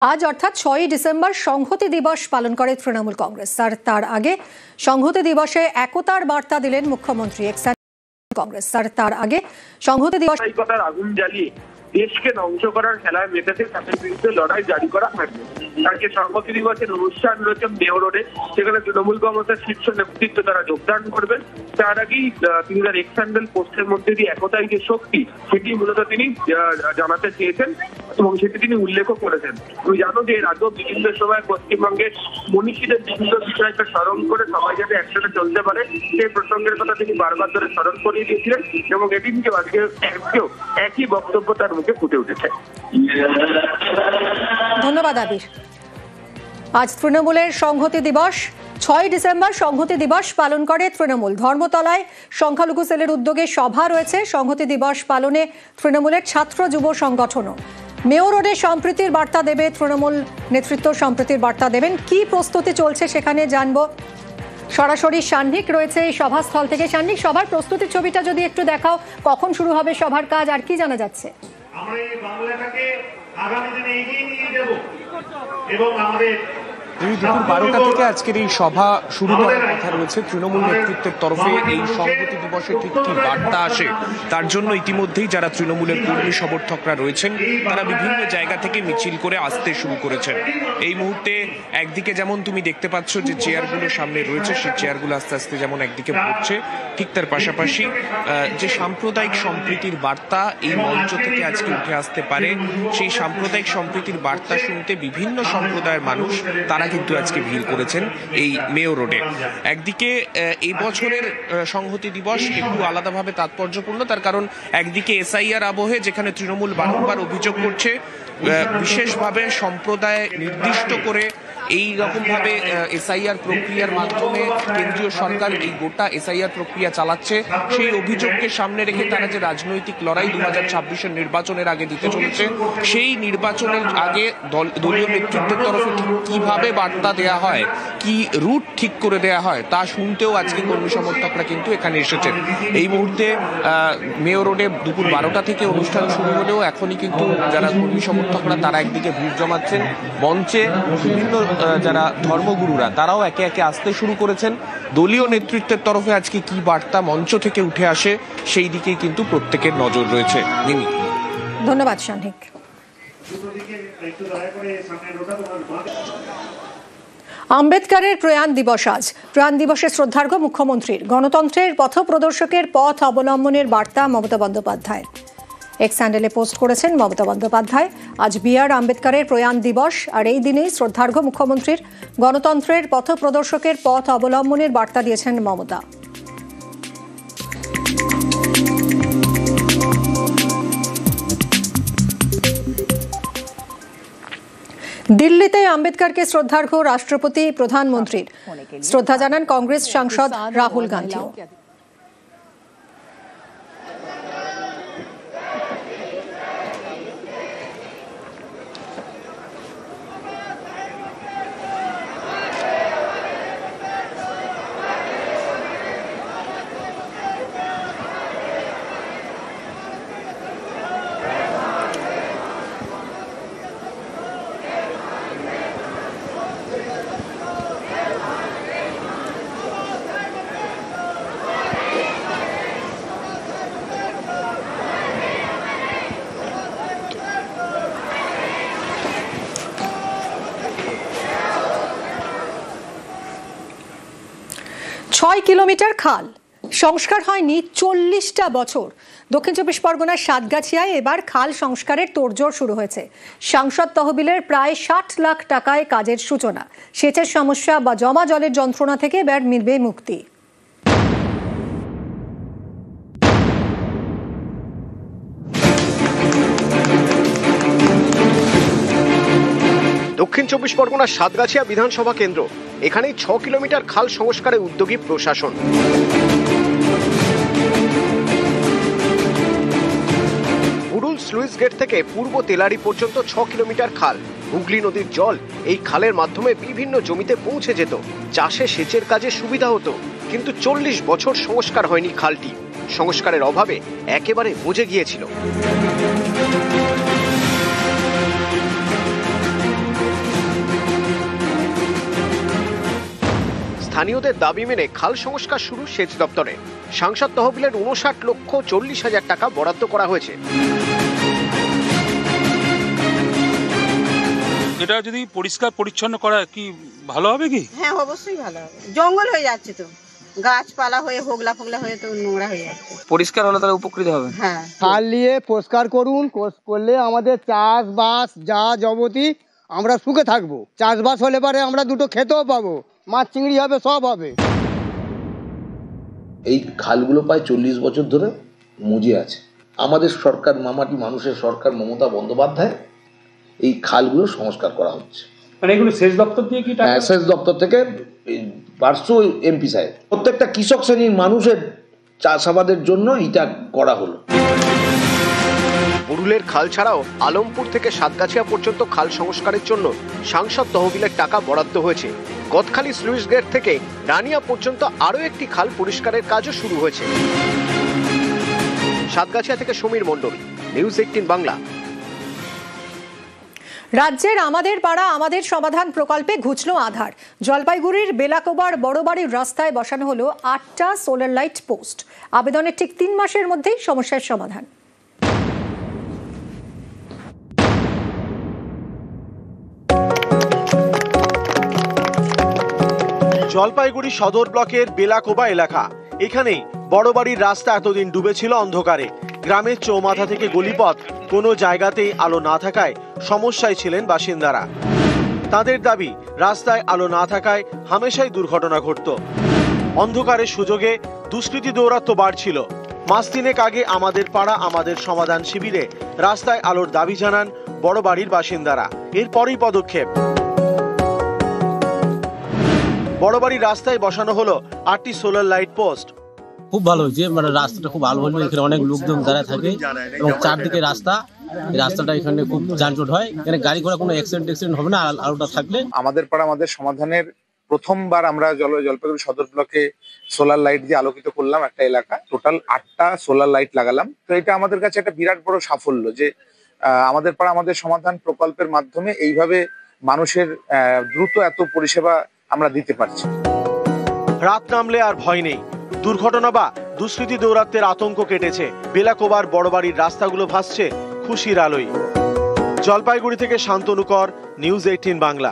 আজ অর্থাৎ 6ই ডিসেম্বর সংহতি দিবস পালন করে তৃণমূল কংগ্রেস। আর তার আগে সংহতি দিবসে একতার বার্তা দিলেন মুখ্যমন্ত্রী। সংহতি দিবস আগুন জ্বালিয়ে দেশকে ধ্বংস করার খেলায় মেতেছে, তাদের বিরুদ্ধে লড়াই জারি করা হয়নি। আজকে সংহতি দিবসের অনুষ্ঠান রয়েছে মেয়র রোডে, সেখানে তৃণমূল কংগ্রেসের শীর্ষ নেতৃত্ব তারা যোগদান করবেন। তার আগেই তিনি তার এক্স হ্যান্ডেল পোস্টের মধ্যে দিয়ে একতাই যে শক্তি, সেটি মূলত তিনি জানাতে চেয়েছেন এবং সেটি তিনি উল্লেখও করেছেন। তুমি জানো যে এর আগেও বিভিন্ন সময় পশ্চিমবঙ্গের মনীষীদের বিভিন্ন বিষয়কে স্মরণ করে সবাই যাতে একসাথে চলতে পারে সেই প্রসঙ্গের কথা তিনি বারবার ধরে স্মরণ করিয়ে দিয়েছিলেন এবং এটি থেকে আজকেও একই বক্তব্য তার মুখে ফুটে উঠেছে। ধন্যবাদ আবির। আজ তৃণমূলের সংহতি দিবস, 6ই ডিসেম্বর সংহতি দিবস পালন করে তৃণমূল। ধর্মতলায় সংখ্যালঘু সেলের উদ্যোগে সভা রয়েছে। সংহতি দিবস পালনে তৃণমূলের ছাত্র যুব সংগঠনও। মেয়র রোডে সম্প্রীতির বার্তা দেবে তৃণমূল নেতৃত্ব, সম্প্রীতির বার্তা দেবেন। কি প্রস্তুতি চলছে সেখানে জানবো। সরাসরি সান্নিক রয়েছে এই সভাস্থল থেকে। সান্নিক, সভার প্রস্তুতির ছবিটা যদি একটু দেখাও, কখন শুরু হবে সভার কাজ আর কি জানা যাচ্ছে? আমরা এই বাংলাটাকে আগামী দিনে এগিয়ে নিয়ে যাব এবং আমাদের দুপুর 12টা থেকে আজকের এই সভা শুরু করার কথা রয়েছে তৃণমূল নেতৃত্বের তরফে। এই সংহতি দিবসে ঠিক কি বার্তা আসে তার জন্য ইতিমধ্যেই যারা তৃণমূলের কর্মী সমর্থকরা রয়েছেন তারা বিভিন্ন জায়গা থেকে মিছিল করে আসতে শুরু করেছেন। এই মুহূর্তে একদিকে যেমন তুমি দেখতে পাচ্ছ যে চেয়ারগুলো সামনে রয়েছে, সেই চেয়ারগুলো আস্তে আস্তে যেমন একদিকে পড়ছে, ঠিক তার পাশাপাশি যে সাম্প্রদায়িক সম্প্রীতির বার্তা এই মঞ্চ থেকে আজকে উঠে আসতে পারে, সেই সাম্প্রদায়িক সম্প্রীতির বার্তা শুনতে বিভিন্ন সম্প্রদায়ের মানুষ তারা কিন্তু আজকে ভিড় করেছেন এই মেয়র রোডে। একদিকে এই বছরের সংহতি দিবস একটু আলাদাভাবে তাৎপর্যপূর্ণ, তার কারণ একদিকে এসআইআর আবহে যেখানে তৃণমূল বারংবার অভিযোগ করছে বিশেষভাবে সম্প্রদায় নির্দিষ্ট করে এই রকমভাবে এসআইআর প্রক্রিয়ার মাধ্যমে কেন্দ্রীয় সরকার এই গোটা এসআইআর প্রক্রিয়া চালাচ্ছে, সেই অভিযোগকে সামনে রেখে তারা যে রাজনৈতিক লড়াই 2026-এর নির্বাচনের আগে দিতে চলেছে, সেই নির্বাচনের আগে দলীয় নেতৃত্বের তরফে কিভাবে বার্তা দেয়া হয়, কি রুট ঠিক করে দেয়া হয় তা শুনতেও আজকে কর্মী সমর্থকরা কিন্তু এখানে এসেছেন। এই মুহূর্তে মেয়র রোডে দুপুর 12টা থেকে অনুষ্ঠান শুরু হলেও এখনই কিন্তু যারা কর্মী সমর্থকরা তারা একদিকে ভিড় জমাচ্ছেন। মঞ্চে বিভিন্ন যারা ধর্মগুরুরা তারাও একে একে আসতে শুরু করেছেন। দলীয় নেতৃত্বের তরফে আজকে কি বার্তা মঞ্চ থেকে উঠে আসে সেই দিকেই কিন্তু প্রত্যেকের নজর রয়েছে। ধন্যবাদ সান্নিক। আম্বেদকরের প্রয়াণ দিবস আজ। প্রয়াণ দিবসে শ্রদ্ধার্ঘ্য মুখ্যমন্ত্রীর। গণতন্ত্রের পথ প্রদর্শকের পথ অবলম্বনের বার্তা মমতা বন্দ্যোপাধ্যায়। এক্স হ্যান্ডেলে পোস্ট করেছেন মমতা বন্দ্যোপাধ্যায়। আজ বি.আর. আম্বেদকরের প্রয়াণ দিবস, আর এই দিনেই শ্রদ্ধার্ঘ্য মুখ্যমন্ত্রীর গণতন্ত্রের পথ প্রদর্শকের পথ অবলম্বনের বার্তা দিয়েছেন মমতা। দিল্লিতে আম্বেদকরকে শ্রদ্ধার্ঘ্য রাষ্ট্রপতি, প্রধানমন্ত্রীর। শ্রদ্ধা জানান কংগ্রেস সাংসদ রাহুল গান্ধী। ছয় কিলোমিটার খাল সংস্কার হয়নি 40টা বছর। দক্ষিণ চব্বিশ পরগনার সাতগাছিয়ায় এবার খাল সংস্কারের তোড়জোড় শুরু হয়েছে। সাংসদ তহবিলের প্রায় 60 লাখ টাকায় কাজের সূচনা। সেচের সমস্যা বা জমা জলের যন্ত্রণা থেকে এবার মিলবে মুক্তি। দক্ষিণ চব্বিশ পরগনার সাতগাছিয়া বিধানসভা কেন্দ্র, এখানেই 6 কিলোমিটার খাল সংস্কারে উদ্যোগী প্রশাসন। বুড়ুল স্লুইস গেট থেকে পূর্ব তেলারি পর্যন্ত 6 কিলোমিটার খাল। হুগলি নদীর জল এই খালের মাধ্যমে বিভিন্ন জমিতে পৌঁছে যেত, চাষে সেচের কাজে সুবিধা হতো। কিন্তু 40 বছর সংস্কার হয়নি খালটি। সংস্কারের অভাবে একেবারে বুঝে গিয়েছিল। স্থানীয়দের দাবি মেনে খাল সংস্কার শুরু সেচ দপ্তরে। সাংসদ তহবিলের 59,40,000 টাকা বরাদ্দ করা হয়েছে। এটা যদি পরিষ্কার পরিচ্ছন্ন করা কি ভালো হবে কি? হ্যাঁ, অবশ্যই ভালো হবে। জঙ্গল হয়ে যাচ্ছে তো, গাছপালা হয়ে হোগলা ফোগলা হয়ে তো নোংরা হয়ে যাচ্ছে। পরিষ্কার হলে তাহলে উপকৃত হবে। হ্যাঁ, খাল নিয়ে পরিষ্কার করুন, করলে আমাদের চাষবাস যা যাবতি আমরা সুখে থাকবো। চাষবাস হলে পরে আমরা দুটো খেতেও পাবো, মাছ চিংড়ি হবে, সব হবে। এই খালগুলো প্রায় 40 বছর ধরে মজে আছে। আমাদের সরকার, মামাটি মানুষের সরকার মমতা বন্দ্যোপাধ্যায়, এই খালগুলো সংস্কার করা হচ্ছে। মানে এগুলো সেচ দপ্তর দিয়ে কি? হ্যাঁ, সেচ দপ্তর থেকে 500 এমপি সাহেব, প্রত্যেকটা কৃষক শ্রেণীর মানুষের চাষাবাদের জন্য এটা করা হলো। বুড়ুলের খাল ছাড়াও আলমপুর থেকে সাতগাছিয়া পর্যন্ত খাল সংস্কারের জন্য সাংসদ তহবিলের টাকা বরাদ্দ হয়েছে। গদখালি স্লুইস গেট থেকে রানিয়া পর্যন্ত আরও একটি খাল পরিষ্কারের কাজও শুরু হয়েছে। সাতগাছিয়া থেকে সমীর মণ্ডল, নিউজ 18 বাংলা। রাজ্যের আমাদের পাড়া আমাদের সমাধান প্রকল্পে ঘুচল আধার। জলপাইগুড়ির বেলাকোবার বড়বাড়ির রাস্তায় বসানো হলো 8টা সোলার লাইট পোস্ট। আবেদনের ঠিক 3 মাসের মধ্যেই সমস্যার সমাধান। জলপাইগুড়ি সদর ব্লকের বেলাকোবা এলাকা। এখানেই বড়বাড়ির রাস্তা এতদিন ডুবেছিল অন্ধকারে। গ্রামের চৌমাথা থেকে গলিপথ কোনো জায়গাতেই আলো না থাকায় সমস্যায় ছিলেন বাসিন্দারা। তাদের দাবি, রাস্তায় আলো না থাকায় হামেশাই দুর্ঘটনা ঘটত। অন্ধকারের সুযোগে দুষ্কৃতী দৌরাত্ম্য বাড়ছিল। মাস 3 আগে আমাদের পাড়া আমাদের সমাধান শিবিরে রাস্তায় আলোর দাবি জানান বড়বাড়ির বাসিন্দারা। এরপরই পদক্ষেপ। বড়বাড়ির রাস্তায় বসানো হলো 8টি সোলার লাইট পোস্ট। খুব ভালো হয়েছে, মানে রাস্তাটা খুব ভালো হলো। এখানে অনেক লোকজন যারা থাকে এবং চারদিকে রাস্তা, রাস্তাটা এখানে খুব যানজট হয়। এখানে গাড়ি ঘোড়া কোনো অ্যাক্সিডেন্ট হবে না আলোটা থাকলে। আমাদের পাড়া আমাদের সমাধানের প্রথমবার আমরা জলপাইগুড়ি সদর ব্লকে সোলার লাইট দিয়ে আলোকিত করলাম একটা এলাকা। টোটাল 8টা সোলার লাইট লাগালাম। তো এটা আমাদের কাছে একটা বিরাট বড় সাফল্য যে আমাদের পাড়া আমাদের সমাধান প্রকল্পের মাধ্যমে এইভাবে মানুষের দ্রুত এত পরিষেবা আমরা দিতে পারছি। রাত নামলে আর ভয় নেই। দুর্ঘটনা বা দুষ্কৃতী দৌরাত্ম্যের আতঙ্ক কেটেছে। বেলাকোবার বড়বাড়ির রাস্তাগুলো ভাসছে খুশির আলোয়। জলপাইগুড়ি থেকে শান্তনু কর, নিউজ 18 বাংলা।